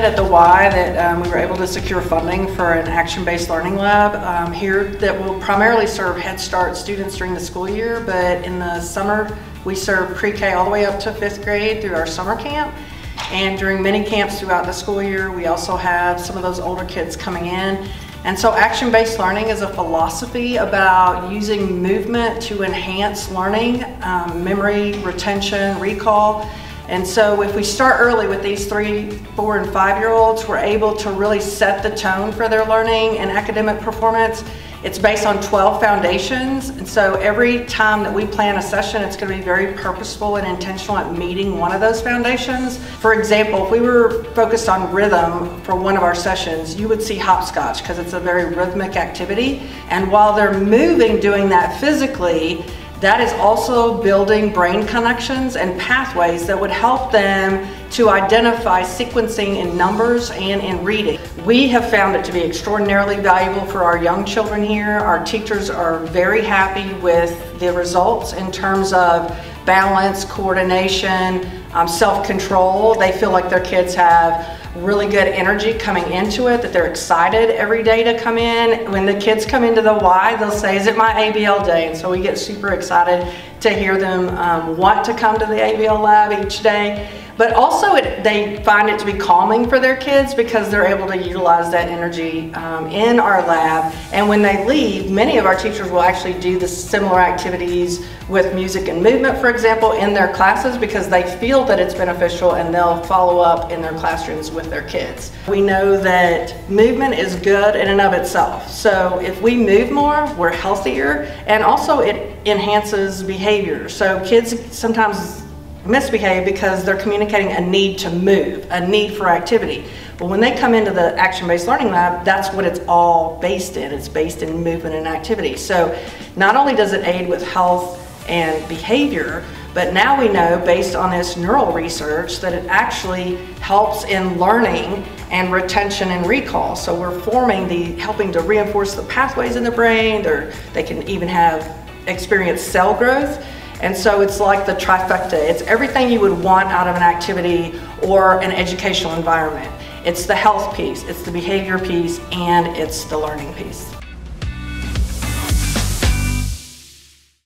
at the Y that we were able to secure funding for an action-based learning lab here that will primarily serve Head Start students during the school year, but in the summer we serve pre-K all the way up to 5th grade through our summer camp. And during mini camps throughout the school year, we also have some of those older kids coming in. And so action-based learning is a philosophy about using movement to enhance learning, memory, retention, recall. And so if we start early with these 3, 4, and 5-year-olds, we're able to really set the tone for their learning and academic performance. It's based on 12 foundations, and so every time that we plan a session, it's going to be very purposeful and intentional at meeting one of those foundations. For example, if we were focused on rhythm for one of our sessions, you would see hopscotch because it's a very rhythmic activity. And while they're moving, doing that physically, that is also building brain connections and pathways that would help them to identify sequencing in numbers and in reading. We have found it to be extraordinarily valuable for our young children here. Our teachers are very happy with the results in terms of balance, coordination, self-control. They feel like their kids have really good energy coming into it, that they're excited every day to come in. When the kids come into the Y, they'll say, "Is it my ABL day?" And so we get super excited to hear them want to come to the ABL lab each day. But also they find it to be calming for their kids because they're able to utilize that energy in our lab. And when they leave, many of our teachers will actually do the similar activities with music and movement, for example, in their classes because they feel that it's beneficial and they'll follow up in their classrooms with their kids. We know that movement is good in and of itself. So if we move more, we're healthier, and also it enhances behavior. So kids sometimes misbehave because they're communicating a need to move, a need for activity. But when they come into the action-based learning lab, that's what it's all based in. It's based in movement and activity. So not only does it aid with health and behavior, but now we know based on this neural research that it actually helps in learning and retention and recall. So we're helping to reinforce the pathways in the brain. They can even experience cell growth. And so it's like the trifecta. It's everything you would want out of an activity or an educational environment. It's the health piece, it's the behavior piece, and it's the learning piece.